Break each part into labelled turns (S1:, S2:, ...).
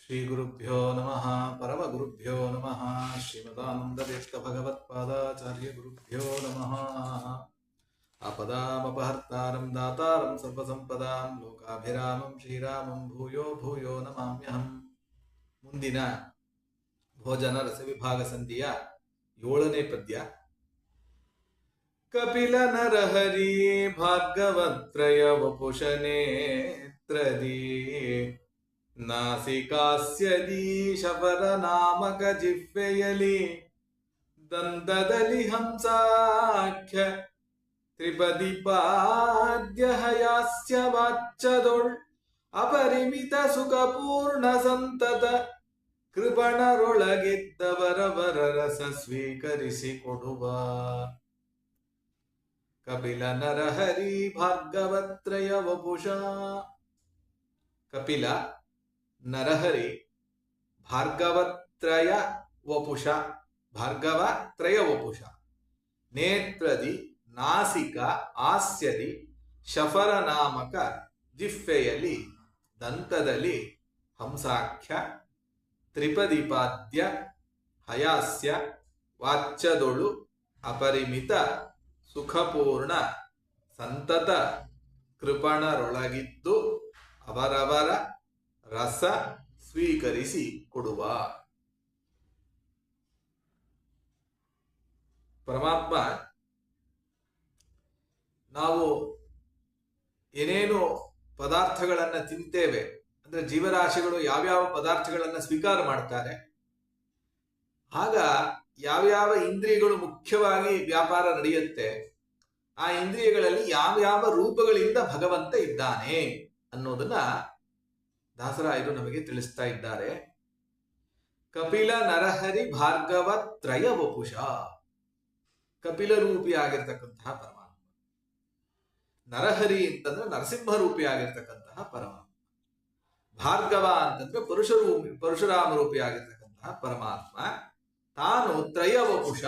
S1: ಶ್ರೀಗುರುಭ್ಯೋ ನಮಃ ಪರಮಗುರುಭ್ಯೋ ನಮಃ ಶ್ರೀಮದಾನಂದತೀರ್ಥ ಭಗವತ್ಪಾದಾಚಾರ್ಯ ಗುರುಭ್ಯೋ ನಮಃ. ಆಪದಾಮಪಹರ್ತಾರಂ ದಾತಾರಂ ಸರ್ವಸಂಪದಾಂ ಲೋಕಾಭಿರಾಮಂ ಶ್ರೀರಾಮಂ ಭೂಯೋ ಭೂಯೋ ನಮಾಮ್ಯಹಂ. ಮುಂದಿನ ಭೋಜನ ರಸವಿಭಾಗ ಸಂಧಿಯ 7ನೇ ಪದ್ಯ. ಕಪಿಲ ನರಹರಿ ಭಾರ್ಗವತ್ರಯ ವಪುಷನೇತ್ರದಿ ನಾಸಿಕಾಸ್ಯದಿ ಶಫರ ನಾಮಕ ಜಿಹ್ವೆಯಲಿ ದಂತದಲ್ಲಿ ಹಂಸಾಖ್ಯ ತ್ರಿಪದಿಪಾದ್ಯ ಹಯಾಸ್ಯ ವಾಚ್ಯದೊಳ್ ಅಪರಿಮಿತ ಸುಖಪೂರ್ಣ ಸಂತತ ಕೃಪಣರೊಳಗಿದ್ದವರವರ ರಸ ಸ್ವೀಕರಿಸಿ ಕೊಡುವ. ಕಪಿಲ ನರಹರಿ ಭಾರ್ಗವತ್ರಯ ವಪುಷ. ಕಪಿಲ ನರಹರಿ ಭಾರ್ಗವತ್ರಯ ವಪುಷ. ಭಾರ್ಗವ ತ್ರಯ ವಪುಷ. ನೇತ್ರದಿ ನಾಸಿಕ ಆಸ್ಯದಿ ಶಫರ ನಾಮಕ ಜಿಹ್ವೆಯಲ್ಲಿ ದಂತದಲ್ಲಿ ಹಂಸಾಖ್ಯ ತ್ರಿಪದಿಪಾದ್ಯ ಹಯಾಸ್ಯ ವಾಚ್ಯದೊಳು ಅಪರಿಮಿತ ಸುಖಪೂರ್ಣ ಸಂತತ ಕೃಪಣರೊಳಗಿದ್ದು ಅವರವರ ರಸ ಸ್ವೀಕರಿಸಿ ಕೊಡುವ. ಪರಮಾತ್ಮ ನಾವು ಏನೇನು ಪದಾರ್ಥಗಳನ್ನ ತಿಂತೇವೆ ಅಂದ್ರೆ ಜೀವರಾಶಿಗಳು ಯಾವ್ಯಾವ ಪದಾರ್ಥಗಳನ್ನ ಸ್ವೀಕಾರ ಮಾಡ್ತಾರೆ, ಆಗ ಯಾವ್ಯಾವ ಇಂದ್ರಿಯಗಳು ಮುಖ್ಯವಾಗಿ ವ್ಯಾಪಾರ ನಡೆಯುತ್ತೆ, ಆ ಇಂದ್ರಿಯಗಳಲ್ಲಿ ಯಾವ್ಯಾವ ರೂಪಗಳಿಂದ ಭಗವಂತ ಇದ್ದಾನೆ ಅನ್ನೋದನ್ನ ದಾಸರಾಯರು ನಮಗೆ ತಿಳಿಸ್ತಾ ಇದ್ದಾರೆ. ಕಪಿಲ ನರಹರಿ ಭಾರ್ಗವ ತ್ರಯ ವಪುಷ. ಕಪಿಲ ರೂಪಿಯಾಗಿರ್ತಕ್ಕಂತಹ ಪರಮಾತ್ಮ. ನರಹರಿ ಅಂತಂದ್ರೆ ನರಸಿಂಹ ರೂಪಿಯಾಗಿರ್ತಕ್ಕಂತಹ ಪರಮಾತ್ಮ. ಭಾರ್ಗವ ಅಂತಂದ್ರೆ ಪರಶುರಾಮ ರೂಪಿಯಾಗಿರ್ತಕ್ಕಂತಹ ಪರಮಾತ್ಮ. ತಾನು ತ್ರಯ ವಪುಷ,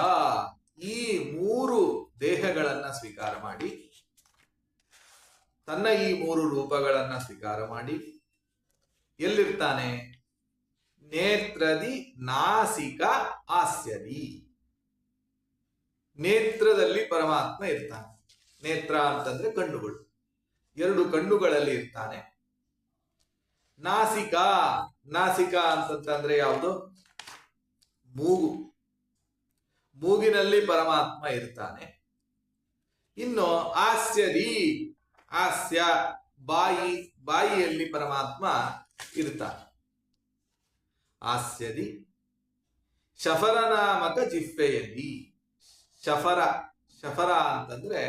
S1: ಈ 3 ದೇಹಗಳನ್ನ ಸ್ವೀಕಾರ ಮಾಡಿ, ತನ್ನ ಈ 3 ರೂಪಗಳನ್ನ ಸ್ವೀಕಾರ ಮಾಡಿ ಎಲ್ಲಿರ್ತಾನೆ? ನೇತ್ರದಿ ನಾಸಿಕ ಆಸ್ಯದಿ. ನೇತ್ರದಲ್ಲಿ ಪರಮಾತ್ಮ ಇರ್ತಾನೆ. ನೇತ್ರ ಅಂತಂದ್ರೆ ಕಣ್ಣುಗಳು, 2 ಕಣ್ಣುಗಳಲ್ಲಿ ಇರ್ತಾನೆ. ನಾಸಿಕ, ನಾಸಿಕ ಅಂತಂದ್ರೆ ಯಾವುದು? ಮೂಗು. ಮೂಗಿನಲ್ಲಿ ಪರಮಾತ್ಮ ಇರ್ತಾನೆ. ಇನ್ನು ಆಸ್ಯದಿ, ಆಸ್ಯ ಬಾಯಿ, ಬಾಯಿಯಲ್ಲಿ ಪರಮಾತ್ಮ ಇರ್ತಾನೆ. ಆಸ್ಯದಿ ಶಫರ ನಾಮಕ ಜಿಹ್ವೆಯಲ್ಲಿ. ಶಫರ, ಶಫರ ಅಂತಂದ್ರೆ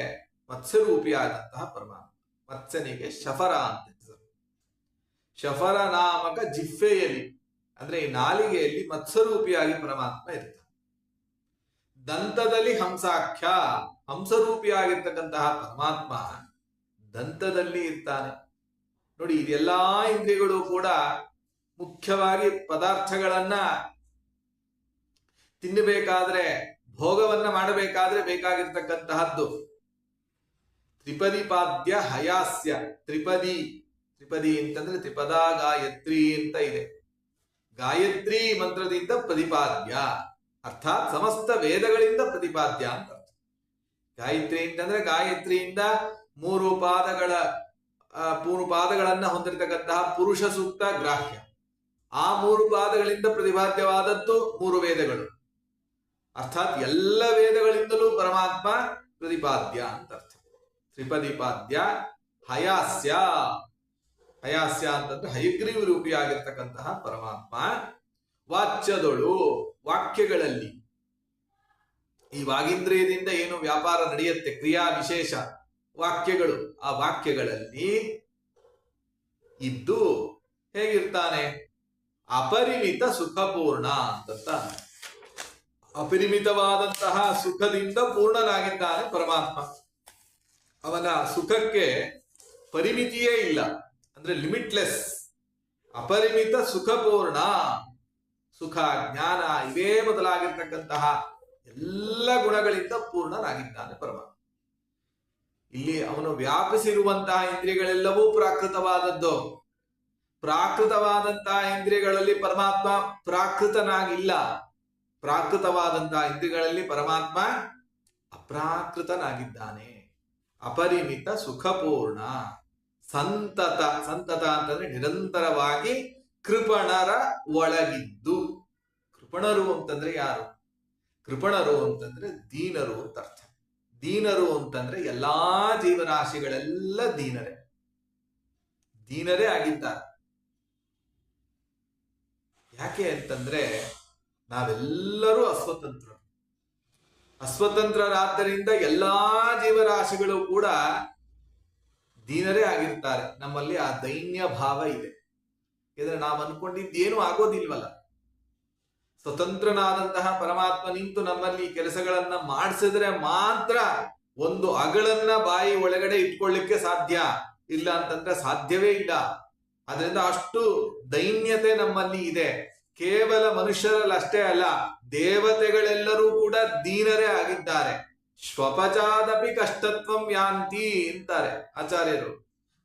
S1: ಮತ್ಸ್ಯರೂಪಿಯಾದಂತಹ ಪರಮಾತ್ಮ. ಮತ್ಸ್ಯನಿಗೆ ಶಫರ ಅಂತ ಹೆಸರು. ಶಫರ ನಾಮಕ ಜಿಹ್ವೆಯಲ್ಲಿ ಅಂದ್ರೆ ಈ ನಾಲಿಗೆಯಲ್ಲಿ ಮತ್ಸ್ಯರೂಪಿಯಾಗಿ ಪರಮಾತ್ಮ ಇರ್ತಾನೆ. ದಂತದಲ್ಲಿ ಹಂಸಾಖ್ಯ, ಹಂಸರೂಪಿಯಾಗಿರ್ತಕ್ಕಂತಹ ಪರಮಾತ್ಮ ದಂತದಲ್ಲಿ ಇರ್ತಾನೆ. ನೋಡಿ, ಇದೆಲ್ಲಾ ಇಂದ್ರಿಯಗಳು ಕೂಡ ಮುಖ್ಯವಾಗಿ ಪದಾರ್ಥಗಳನ್ನ ತಿನ್ನಬೇಕಾದ್ರೆ, ಭೋಗವನ್ನ ಮಾಡಬೇಕಾದ್ರೆ ಬೇಕಾಗಿರ್ತಕ್ಕಂತಹದ್ದು ತ್ರಿಪದಿಪಾದ್ಯ ಹಯಾಸ್ಯ. ತ್ರಿಪದಿ, ತ್ರಿಪದಿ ಅಂತಂದ್ರೆ ತ್ರಿಪದ ಗಾಯತ್ರಿ ಅಂತ ಇದೆ. ಗಾಯತ್ರಿ ಮಂತ್ರದಿಂದ ಪ್ರತಿಪಾದ್ಯ, ಅರ್ಥಾತ್ ಸಮಸ್ತ ವೇದಗಳಿಂದ ಪ್ರತಿಪಾದ್ಯ ಅಂತ. ಗಾಯತ್ರಿ ಅಂತಂದ್ರೆ ಗಾಯತ್ರಿಯಿಂದ 3 ಪಾದಗಳನ್ನ ಹೊಂದಿರತಕ್ಕಂತಹ ಪುರುಷ ಸೂಕ್ತ ಗ್ರಾಹ್ಯ. ಆ 3 ಪಾದಗಳಿಂದ ಪ್ರತಿಪಾದ್ಯವಾದದ್ದು 3 ವೇದಗಳು. ಅರ್ಥಾತ್ ಎಲ್ಲ ವೇದಗಳಿಂದಲೂ ಪರಮಾತ್ಮ ಪ್ರತಿಪಾದ್ಯ ಅಂತ ಅರ್ಥ. ತ್ರಿಪದಿಪಾದ್ಯ ಹಯಾಸ್ಯ. ಹಯಾಸ್ಯ ಅಂತಂದ್ರೆ ಹಯಗ್ರೀವ ರೂಪಿಯಾಗಿರ್ತಕ್ಕಂತಹ ಪರಮಾತ್ಮ. ವಾಚ್ಯದೊಳು, ವಾಕ್ಯಗಳಲ್ಲಿ, ಈ ವಾಗೀಂದ್ರಿಯದಿಂದ ಏನು ವ್ಯಾಪಾರ ನಡೆಯುತ್ತೆ, ಕ್ರಿಯಾ ವಿಶೇಷ ವಾಕ್ಯಗಳು, ಆ ವಾಕ್ಯಗಳಲ್ಲಿ ಇದ್ದು ಹೇಗಿರ್ತಾನೆ? ಅಪರಿಮಿತ ಸುಖಪೂರ್ಣ ಅಂತ. ಅಪರಿಮಿತವಾದಂತಹ ಸುಖದಿಂದ ಪೂರ್ಣನಾಗಿದ್ದಾನೆ ಪರಮಾತ್ಮ. ಅವನ ಸುಖಕ್ಕೆ ಪರಿಮಿತಿಯೇ ಇಲ್ಲ, ಅಂದ್ರೆ ಲಿಮಿಟ್ಲೆಸ್. ಅಪರಿಮಿತ ಸುಖಪೂರ್ಣ. ಸುಖ, ಜ್ಞಾನ ಇವೇ ಮೊದಲಾಗಿರ್ತಕ್ಕಂತಹ ಎಲ್ಲ ಗುಣಗಳಿಂದ ಪೂರ್ಣನಾಗಿದ್ದಾನೆ ಪರಮಾತ್ಮ. ಇಲ್ಲಿ ಅವನು ವ್ಯಾಪಿಸಿರುವಂತಹ ಇಂದ್ರಿಯಗಳೆಲ್ಲವೂ ಪ್ರಾಕೃತವಾದದ್ದು. ಪ್ರಾಕೃತವಾದಂತಹ ಇಂದ್ರಿಯಗಳಲ್ಲಿ ಪರಮಾತ್ಮ ಪ್ರಾಕೃತನಾಗಿಲ್ಲ. ಪ್ರಾಕೃತವಾದಂತಹ ಇಂದ್ರಿಯಗಳಲ್ಲಿ ಪರಮಾತ್ಮ ಅಪ್ರಾಕೃತನಾಗಿದ್ದಾನೆ. ಅಪರಿಮಿತ ಸುಖಪೂರ್ಣ ಸಂತತ. ಸಂತತ ಅಂತಂದ್ರೆ ನಿರಂತರವಾಗಿ ಕೃಪಣರ ಒಳಗಿದ್ದು. ಕೃಪಣರು ಅಂತಂದ್ರೆ ಯಾರು? ಕೃಪಣರು ಅಂತಂದ್ರೆ ದೀನರು ಅಂತ ಅರ್ಥ. ದೀನರು ಅಂತಂದ್ರೆ ಎಲ್ಲಾ ಜೀವರಾಶಿಗಳೆಲ್ಲ ದೀನರೇ ಆಗಿದ್ದಾರೆ. ಯಾಕೆ ಅಂತಂದ್ರೆ ನಾವೆಲ್ಲರೂ ಅಸ್ವತಂತ್ರರಾದ್ದರಿಂದ ಎಲ್ಲಾ ಜೀವರಾಶಿಗಳು ಕೂಡ ದೀನರೇ ಆಗಿರ್ತಾರೆ. ನಮ್ಮಲ್ಲಿ ಆ ದೈನ್ಯ ಭಾವ ಇದೆ. ಯಾಕಂದ್ರೆ ನಾವು ಅನ್ಕೊಂಡಿದ್ದೇನು ಆಗೋದಿಲ್ವಲ್ಲ. ಸ್ವತಂತ್ರನಾದಂತಹ ಪರಮಾತ್ಮ ನಿಂತು ನಮ್ಮಲ್ಲಿ ಕೆಲಸಗಳನ್ನ ಮಾಡಿಸಿದ್ರೆ ಮಾತ್ರ ಒಂದು ಅಗಳನ್ನ ಬಾಯಿ ಒಳಗಡೆ ಇಟ್ಕೊಳ್ಳಿಕ್ಕೆ ಸಾಧ್ಯ. ಇಲ್ಲ ಅಂತಂದ್ರೆ ಸಾಧ್ಯವೇ ಇಲ್ಲ. ಅದರಿಂದ ಅಷ್ಟು ದೈನ್ಯತೆ ನಮ್ಮಲ್ಲಿ ಇದೆ. ಕೇವಲ ಮನುಷ್ಯರಲ್ಲಿ ಅಷ್ಟೇ ಅಲ್ಲ, ದೇವತೆಗಳೆಲ್ಲರೂ ಕೂಡ ದೀನರೇ ಆಗಿದ್ದಾರೆ. ಶ್ವಪಚಾದಪಿ ಕಷ್ಟತ್ವಂ ಯಾಂತಿ ಅಂತಾರೆ ಆಚಾರ್ಯರು.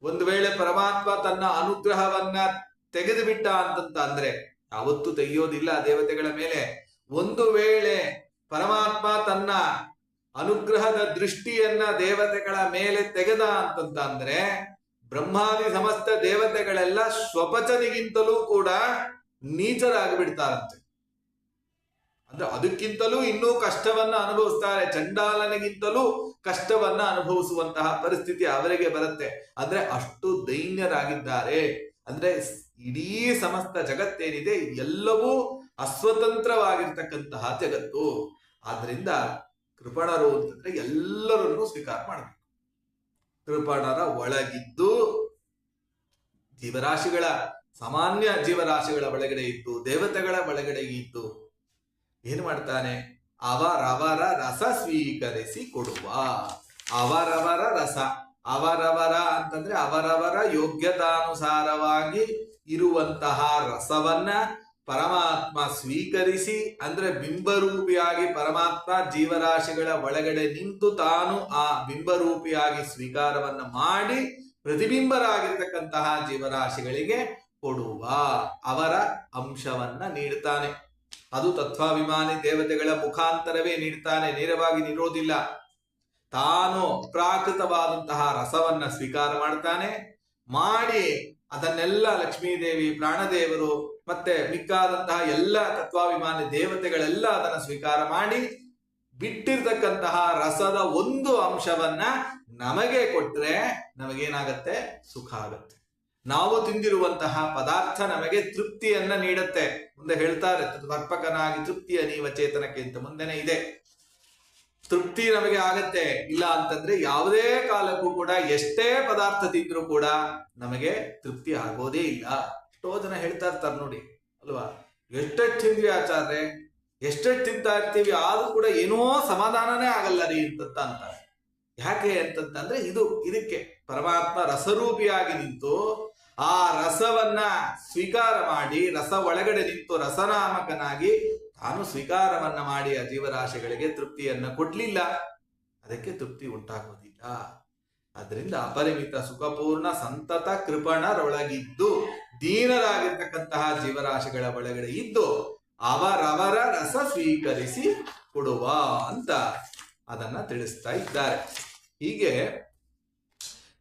S1: ಒಂದು ವೇಳೆ ಪರಮಾತ್ಮ ತನ್ನ ಅನುಗ್ರಹವನ್ನ ತೆಗೆದು ಬಿಟ್ಟ ಅಂದ್ರೆ ಯಾವತ್ತೂ ತೆಗೆಯೋದಿಲ್ಲ ದೇವತೆಗಳ ಮೇಲೆ. ಒಂದು ವೇಳೆ ಪರಮಾತ್ಮ ತನ್ನ ಅನುಗ್ರಹದ ದೃಷ್ಟಿಯನ್ನ ದೇವತೆಗಳ ಮೇಲೆ ತೆಗೆದ ಅಂತಂದ್ರೆ ಬ್ರಹ್ಮಾದಿ ಸಮಸ್ತ ದೇವತೆಗಳೆಲ್ಲ ಶ್ವಪಚನಿಗಿಂತಲೂ ಕೂಡ ನೀಚರಾಗಿ ಬಿಡ್ತಾರಂತೆ. ಅಂದ್ರೆ ಅದಕ್ಕಿಂತಲೂ ಇನ್ನೂ ಕಷ್ಟವನ್ನ ಅನುಭವಿಸ್ತಾರೆ. ಚಂಡಾಲನಿಗಿಂತಲೂ ಕಷ್ಟವನ್ನ ಅನುಭವಿಸುವಂತಹ ಪರಿಸ್ಥಿತಿ ಅವರಿಗೆ ಬರುತ್ತೆ. ಅಂದ್ರೆ ಅಷ್ಟು ದೈನ್ಯರಾಗಿದ್ದಾರೆ. ಅಂದ್ರೆ ಇಡೀ ಸಮಸ್ತ ಜಗತ್ತೇನಿದೆ ಎಲ್ಲವೂ ಅಸ್ವತಂತ್ರವಾಗಿರ್ತಕ್ಕಂತಹ ಜಗತ್ತು. ಆದ್ರಿಂದ ಕೃಪಣರು ಅಂತಂದ್ರೆ ಎಲ್ಲರನ್ನೂ ಸ್ವೀಕಾರ ಮಾಡಬೇಕು. ಕೃಪಣರ ಒಳಗಿದ್ದು ಜೀವರಾಶಿಗಳ ಸಾಮಾನ್ಯ ಜೀವರಾಶಿಗಳ ಒಳಗಡೆ ಇದ್ದು ದೇವತೆಗಳ ಒಳಗಡೆ ಇದ್ದು ಏನ್ ಮಾಡ್ತಾನೆ? ಅವರವರ ರಸ ಸ್ವೀಕರಿಸಿ ಕೊಡುವ. ಅವರವರ ರಸ, ಅವರವರ ಅಂತಂದ್ರೆ ಅವರವರ ಯೋಗ್ಯತಾನುಸಾರವಾಗಿ ಇರುವಂತಹ ರಸವನ್ನ ಪರಮಾತ್ಮ ಸ್ವೀಕರಿಸಿ, ಅಂದ್ರೆ ಬಿಂಬರೂಪಿಯಾಗಿ ಪರಮಾತ್ಮ ಜೀವರಾಶಿಗಳ ಒಳಗಡೆ ನಿಂತು ತಾನು ಆ ಬಿಂಬರೂಪಿಯಾಗಿ ಸ್ವೀಕಾರವನ್ನ ಮಾಡಿ ಪ್ರತಿಬಿಂಬರಾಗಿರ್ತಕ್ಕಂತಹ ಜೀವರಾಶಿಗಳಿಗೆ ಕೊಡುವ ಅವರ ಅಂಶವನ್ನ ನೀಡುತ್ತಾನೆ. ಅದು ತತ್ವಾಭಿಮಾನಿ ದೇವತೆಗಳ ಮುಖಾಂತರವೇ ನೀಡ್ತಾನೆ, ನೇರವಾಗಿ ನೀಡೋದಿಲ್ಲ. ತಾನು ಪ್ರಾಕೃತವಾದಂತಹ ರಸವನ್ನ ಸ್ವೀಕಾರ ಮಾಡ್ತಾನೆ. ಮಾಡಿ ಅದನ್ನೆಲ್ಲ ಲಕ್ಷ್ಮೀದೇವಿ, ಪ್ರಾಣದೇವರು ಮತ್ತೆ ಮಿಕ್ಕಾದಂತಹ ಎಲ್ಲ ತತ್ವಾಭಿಮಾನಿ ದೇವತೆಗಳೆಲ್ಲ ಅದನ್ನ ಸ್ವೀಕಾರ ಮಾಡಿ ಬಿಟ್ಟಿರ್ತಕ್ಕಂತಹ ರಸದ ಒಂದು ಅಂಶವನ್ನ ನಮಗೆ ಕೊಟ್ರೆ ನಮಗೇನಾಗತ್ತೆ? ಸುಖ ಆಗತ್ತೆ. ನಾವು ತಿಂದಿರುವಂತಹ ಪದಾರ್ಥ ನಮಗೆ ತೃಪ್ತಿಯನ್ನ ನೀಡುತ್ತೆ. ಮುಂದೆ ಹೇಳ್ತಾರೆ, ತರ್ಪಕನಾಗಿ ತೃಪ್ತಿಯ ನೀವ ಚೇತನಕ್ಕೆ ಅಂತ ಮುಂದೆನೆ ಇದೆ. ತೃಪ್ತಿ ನಮಗೆ ಆಗತ್ತೆ. ಇಲ್ಲ ಅಂತಂದ್ರೆ ಯಾವುದೇ ಕಾಲಕ್ಕೂ ಕೂಡ ಎಷ್ಟೇ ಪದಾರ್ಥ ತಿಂದ್ರು ಕೂಡ ನಮಗೆ ತೃಪ್ತಿ ಆಗೋದೇ ಇಲ್ಲ. ಎಷ್ಟೋ ಜನ ಹೇಳ್ತಾ ಇರ್ತಾರೆ ನೋಡಿ ಅಲ್ವಾ, ಎಷ್ಟೆಷ್ಟು ತಿಂದ್ವಿ ಆಚಾರ್ಯ, ಎಷ್ಟೆಷ್ಟು ತಿಂತಾ ಇರ್ತೀವಿ ಆದ್ರೂ ಕೂಡ ಏನೋ ಸಮಾಧಾನನೇ ಆಗಲ್ಲ ರೀ ಅಂತ ಅಂತಾರೆ. ಯಾಕೆ ಅಂತಂದ್ರೆ ಇದಕ್ಕೆ ಪರಮಾತ್ಮ ರಸರೂಪಿಯಾಗಿ ನಿಂತು ಆ ರಸವನ್ನ ಸ್ವೀಕಾರ ಮಾಡಿ, ರಸ ಒಳಗಡೆ ನಿಂತು ರಸನಾಮಕನಾಗಿ ತಾನು ಸ್ವೀಕಾರವನ್ನ ಮಾಡಿ ಆ ಜೀವರಾಶಿಗಳಿಗೆ ತೃಪ್ತಿಯನ್ನ ಕೊಡ್ಲಿಲ್ಲ. ಅದಕ್ಕೆ ತೃಪ್ತಿ ಉಂಟಾಗೋದಿಲ್ಲ. ಅದರಿಂದ ಅಪರಿಮಿತ ಸುಖಪೂರ್ಣ ಸಂತತ ಕೃಪಣರೊಳಗಿದ್ದು ದೀನರಾಗಿರ್ತಕ್ಕಂತಹ ಜೀವರಾಶಿಗಳ ಒಳಗಡೆ ಇದ್ದು ಅವರವರ ರಸ ಸ್ವೀಕರಿಸಿ ಕೊಡುವ ಅಂತ ಅದನ್ನ ತಿಳಿಸ್ತಾ ಇದ್ದಾರೆ. ಹೀಗೆ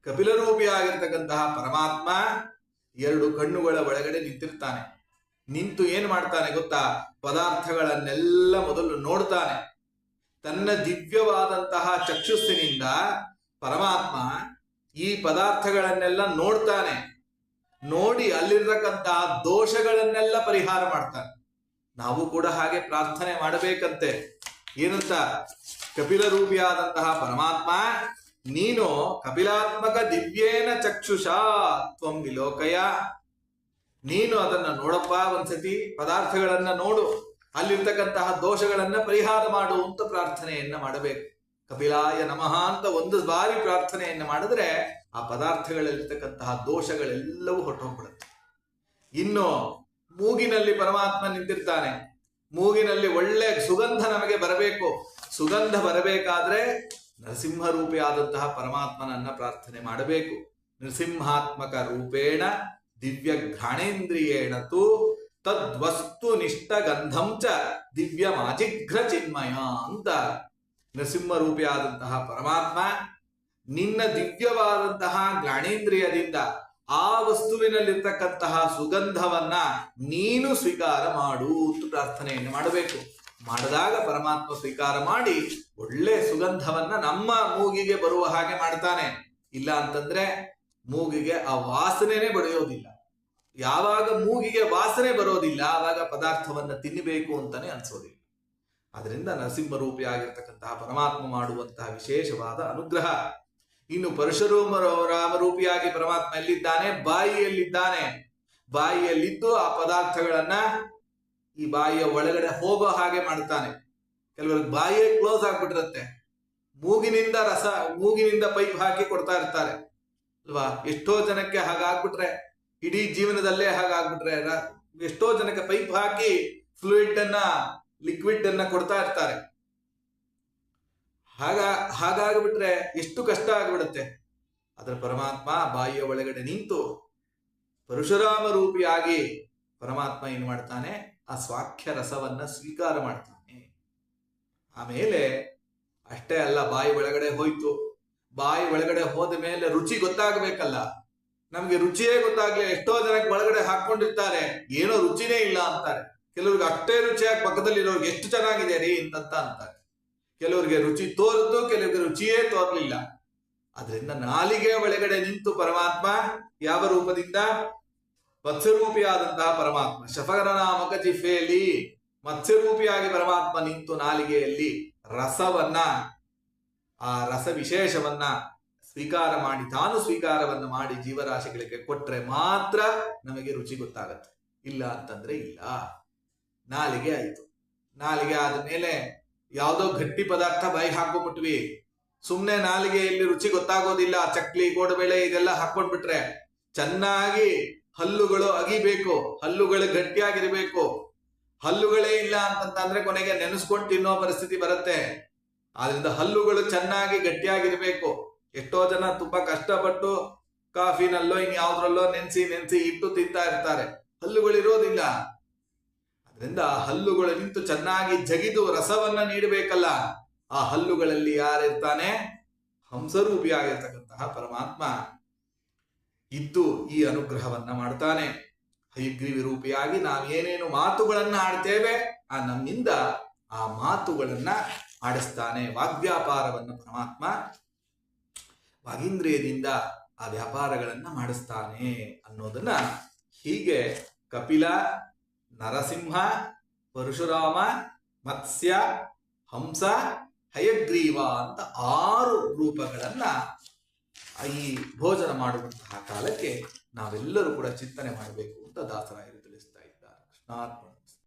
S1: ಕಪಿಲರೂಪಿಯಾಗಿರ್ತಕ್ಕಂತಹ ಪರಮಾತ್ಮ ಎರಡು ಕಣ್ಣುಗಳ ಒಳಗಡೆ ನಿಂತಿರ್ತಾನೆ. ನಿಂತು ಏನ್ ಮಾಡ್ತಾನೆ ಗೊತ್ತಾ? ಪದಾರ್ಥಗಳನ್ನೆಲ್ಲ ಮೊದಲು ನೋಡ್ತಾನೆ. ತನ್ನ ದಿವ್ಯವಾದಂತಹ ಚಕ್ಷುಸ್ಸಿನಿಂದ ಪರಮಾತ್ಮ ಈ ಪದಾರ್ಥಗಳನ್ನೆಲ್ಲ ನೋಡ್ತಾನೆ. ನೋಡಿ ಅಲ್ಲಿರ್ತಕ್ಕಂತಹ ದೋಷಗಳನ್ನೆಲ್ಲ ಪರಿಹಾರ ಮಾಡ್ತಾನೆ. ನಾವು ಕೂಡ ಹಾಗೆ ಪ್ರಾರ್ಥನೆ ಮಾಡಬೇಕಂತೆ. ಏನಂತ? ಕಪಿಲ ರೂಪಿಯಾದಂತಹ ಪರಮಾತ್ಮ ನೀನು ಕಪಿಲಾತ್ಮಕ ದಿವ್ಯೇನ ಚಕ್ಷುಷಾ ತ್ವಂ ವಿಲೋಕಯ, ನೀನು ಅದನ್ನ ನೋಡಪ್ಪ, ಒಂದ್ಸತಿ ಪದಾರ್ಥಗಳನ್ನ ನೋಡು, ಅಲ್ಲಿರ್ತಕ್ಕಂತಹ ದೋಷಗಳನ್ನ ಪರಿಹಾರ ಮಾಡು ಅಂತ ಪ್ರಾರ್ಥನೆಯನ್ನ ಮಾಡಬೇಕು. ಕಪಿಲಾಯ ನಮಃ ಅಂತ ಒಂದು ಬಾರಿ ಪ್ರಾರ್ಥನೆಯನ್ನ ಮಾಡಿದ್ರೆ ಆ ಪದಾರ್ಥಗಳಲ್ಲಿರ್ತಕ್ಕಂತಹ ದೋಷಗಳೆಲ್ಲವೂ ಹೊರಟೋಗ್ಬಿಡುತ್ತೆ. ಇನ್ನು ಮೂಗಿನಲ್ಲಿ ಪರಮಾತ್ಮ ನಿಂತಿರ್ತಾನೆ. ಮೂಗಿನಲ್ಲಿ ಒಳ್ಳೆ ಸುಗಂಧ ನಮಗೆ ಬರಬೇಕು. ಸುಗಂಧ ಬರಬೇಕಾದ್ರೆ ನರಸಿಂಹ ರೂಪಿಯಾದಂತಹ ಪರಮಾತ್ಮನನ್ನ ಪ್ರಾರ್ಥನೆ ಮಾಡಬೇಕು. ನೃಸಿಂಹಾತ್ಮಕ ರೂಪೇಣ ದಿವ್ಯ ಘ್ರಾಣೇಂದ್ರಿಯೇಣ ತು ತದ್ವಸ್ತು ನಿಷ್ಠ ಗಂಧಂ ಚ ದಿವ್ಯ ಮಾಜಿಘ್ರ ಚಿನ್ಮಯ ಅಂತ ನರಸಿಂಹರೂಪಿಯಾದಂತಹ ಪರಮಾತ್ಮ ನಿನ್ನ ದಿವ್ಯವಾದಂತಹ ಜ್ಞಾನೇಂದ್ರಿಯದಿಂದ ಆ ವಸ್ತುವಿನಲ್ಲಿರ್ತಕ್ಕಂತಹ ಸುಗಂಧವನ್ನ ನೀನು ಸ್ವೀಕಾರ ಮಾಡು ಅಂತ ಪ್ರಾರ್ಥನೆಯನ್ನು ಮಾಡಬೇಕು. ಮಾಡಿದಾಗ ಪರಮಾತ್ಮ ಸ್ವೀಕಾರ ಮಾಡಿ ಒಳ್ಳೆ ಸುಗಂಧವನ್ನ ನಮ್ಮ ಮೂಗಿಗೆ ಬರುವ ಹಾಗೆ ಮಾಡ್ತಾನೆ. ಇಲ್ಲ ಅಂತಂದ್ರೆ ಮೂಗಿಗೆ ಆ ವಾಸನೆನೇ ಬಡಿಯೋದಿಲ್ಲ. ಯಾವಾಗ ಮೂಗಿಗೆ ವಾಸನೆ ಬರೋದಿಲ್ಲ ಆವಾಗ ಪದಾರ್ಥವನ್ನ ತಿನ್ನಬೇಕು ಅಂತಾನೆ ಅನ್ಸೋದಿಲ್ಲ. ಅದರಿಂದ ನರಸಿಂಹರೂಪಿ ಆಗಿರ್ತಕ್ಕಂತಹ ಪರಮಾತ್ಮ ಮಾಡುವಂತಹ ವಿಶೇಷವಾದ ಅನುಗ್ರಹ. ಇನ್ನು ರಾಮರೂಪಿಯಾಗಿ ಪರಮಾತ್ಮ ಎಲ್ಲಿದ್ದಾನೆ? ಬಾಯಿಯಲ್ಲಿದ್ದಾನೆ. ಬಾಯಿಯಲ್ಲಿದ್ದು ಆ ಪದಾರ್ಥಗಳನ್ನ ಈ ಬಾಯಿಯ ಒಳಗಡೆ ಹೋಗೋ ಹಾಗೆ ಮಾಡ್ತಾನೆ. ಕೆಲವರಿಗೆ ಬಾಯಿಯೇ ಕ್ಲೋಸ್ ಆಗ್ಬಿಟ್ಟಿರುತ್ತೆ, ಮೂಗಿನಿಂದ ಪೈಪ್ ಹಾಕಿ ಕೊಡ್ತಾ ಇರ್ತಾರೆ ಅಲ್ವಾ. ಎಷ್ಟೋ ಜನಕ್ಕೆ ಹಾಗಾಗ್ಬಿಟ್ರೆ, ಇಡೀ ಜೀವನದಲ್ಲೇ ಹಾಗಾಗ್ಬಿಟ್ರೆ, ಎಷ್ಟೋ ಜನಕ್ಕೆ ಪೈಪ್ ಹಾಕಿ ಲಿಕ್ವಿಡ್ ಅನ್ನ ಕೊಡ್ತಾ ಇರ್ತಾರೆ. ಹಾಗಾಗ್ಬಿಟ್ರೆ ಎಷ್ಟು ಕಷ್ಟ ಆಗ್ಬಿಡುತ್ತೆ. ಅದರ ಪರಮಾತ್ಮ ಬಾಯಿಯ ಒಳಗಡೆ ನಿಂತು ಪರಶುರಾಮ ರೂಪಿಯಾಗಿ ಪರಮಾತ್ಮ ಏನ್ ಮಾಡ್ತಾನೆ? ಆ ಸ್ವಾಖ್ಯ ರಸವನ್ನ ಸ್ವೀಕಾರ ಮಾಡ್ತಾನೆ. ಆಮೇಲೆ ಅಷ್ಟೇ ಅಲ್ಲ, ಬಾಯಿ ಒಳಗಡೆ ಹೋಯ್ತು. ಬಾಯಿ ಒಳಗಡೆ ಹೋದ ಮೇಲೆ ರುಚಿ ಗೊತ್ತಾಗ್ಬೇಕಲ್ಲ. ನಮ್ಗೆ ರುಚಿಯೇ ಗೊತ್ತಾಗ್ಲಿ. ಎಷ್ಟೋ ಜನಕ್ಕೆ ಒಳಗಡೆ ಹಾಕೊಂಡಿರ್ತಾರೆ, ಏನೋ ರುಚಿನೇ ಇಲ್ಲ ಅಂತಾರೆ. ಕೆಲವ್ರಿಗೆ ಅಷ್ಟೇ ರುಚಿಯಾಗಿ ಪಕ್ಕದಲ್ಲಿರೋರ್ಗೆ ಎಷ್ಟು ಚೆನ್ನಾಗಿದೆ ರೀ ಅಂತ ಅಂತಾರೆ. ಕೆಲವರಿಗೆ ರುಚಿ ತೋರಿದ್ದು, ಕೆಲವರಿಗೆ ರುಚಿಯೇ ತೋರ್ಲಿಲ್ಲ. ಅದರಿಂದ ನಾಲಿಗೆ ಒಳಗಡೆ ನಿಂತು ಪರಮಾತ್ಮ ಯಾವ ರೂಪದಿಂದ? ಮತ್ಸ್ಯರೂಪಿಯಾದಂತಹ ಪರಮಾತ್ಮ ಶಫಗರನಾಮಕ ಜಿಫೇಲಿ ಮತ್ಸ್ಯರೂಪಿಯಾಗಿ ಪರಮಾತ್ಮ ನಿಂತು ನಾಲಿಗೆಯಲ್ಲಿ ರಸವನ್ನ, ಆ ರಸ ವಿಶೇಷವನ್ನ ಸ್ವೀಕಾರ ಮಾಡಿ, ತಾನು ಸ್ವೀಕಾರವನ್ನ ಮಾಡಿ ಜೀವರಾಶಿಗಳಿಗೆ ಕೊಟ್ರೆ ಮಾತ್ರ ನಮಗೆ ರುಚಿ ಗೊತ್ತಾಗತ್ತೆ. ಇಲ್ಲ ಅಂತಂದ್ರೆ ಇಲ್ಲ. ನಾಲಿಗೆ ಆಯ್ತು. ನಾಲಿಗೆ ಆದ್ಮೇಲೆ ಯಾವುದೋ ಗಟ್ಟಿ ಪದಾರ್ಥ ಬಾಯಿಗೆ ಹಾಕೊಂಡ್ಬಿಟ್ವಿ, ಸುಮ್ನೆ ನಾಲಿಗೆಯಲ್ಲಿ ರುಚಿ ಗೊತ್ತಾಗೋದಿಲ್ಲ. ಚಕ್ಲಿ, ಕೋಡಬೇಳೆ ಇದೆಲ್ಲ ಹಾಕೊಂಡ್ಬಿಟ್ರೆ ಚೆನ್ನಾಗಿ ಹಲ್ಲುಗಳು ಅಗಿಬೇಕು, ಹಲ್ಲುಗಳು ಗಟ್ಟಿಯಾಗಿರ್ಬೇಕು. ಹಲ್ಲುಗಳೇ ಇಲ್ಲ ಅಂತಂದ್ರೆ ಕೊನೆಗೆ ನೆನೆಸ್ಕೊಂಡು ತಿನ್ನೋ ಪರಿಸ್ಥಿತಿ ಬರುತ್ತೆ. ಆದ್ರಿಂದ ಹಲ್ಲುಗಳು ಚೆನ್ನಾಗಿ ಗಟ್ಟಿಯಾಗಿರ್ಬೇಕು. ಎಷ್ಟೋ ಜನ ತುಂಬಾ ಕಷ್ಟಪಟ್ಟು ಕಾಫಿನಲ್ಲೋ ಇನ್ಯಾವುದ್ರಲ್ಲೋ ನೆನ್ಸಿ ಇಟ್ಟು ತಿಂತಾ ಇರ್ತಾರೆ, ಹಲ್ಲುಗಳಿರೋದಿಲ್ಲ. ಅದರಿಂದ ಹಲ್ಲುಗಳು ನಿಂತು ಚೆನ್ನಾಗಿ ಜಗಿದು ರಸವನ್ನ ನೀಡಬೇಕಲ್ಲ. ಆ ಹಲ್ಲುಗಳಲ್ಲಿ ಯಾರಿರ್ತಾನೆ? ಹಂಸರೂಪಿಯಾಗಿರ್ತಕ್ಕಂತಹ ಪರಮಾತ್ಮ ಇದ್ದು ಈ ಅನುಗ್ರಹವನ್ನ ಮಾಡ್ತಾನೆ. ಹಯಗ್ರೀವಿ ರೂಪಿಯಾಗಿ ನಾವೇನೇನು ಮಾತುಗಳನ್ನ ಆಡ್ತೇವೆ ನಮ್ಮಿಂದ ಆ ಮಾತುಗಳನ್ನ ಆಡಿಸ್ತಾನೆ. ವಾಗ್ವ್ಯಾಪಾರವನ್ನು ಪರಮಾತ್ಮ ವಾಗೀಂದ್ರಿಯದಿಂದ ಆ ವ್ಯಾಪಾರಗಳನ್ನ ಮಾಡಿಸ್ತಾನೆ ಅನ್ನೋದನ್ನ ಹೀಗೆ ಕಪಿಲ, ನರಸಿಂಹ, ಪರಶುರಾಮ, ಮತ್ಸ್ಯ, ಹಂಸ, ಹಯಗ್ರೀವ ಅಂತ 6 ರೂಪಗಳನ್ನ ಈ ಭೋಜನ ಮಾಡುವಂತಹ ಕಾಲಕ್ಕೆ ನಾವೆಲ್ಲರೂ ಕೂಡ ಚಿಂತನೆ ಮಾಡಬೇಕು ಅಂತ ದಾಸರಾಯರು ತಿಳಿಸ್ತಾ ಇದ್ದಾರೆ. ಕೃಷ್ಣಾರ್ಪಣ.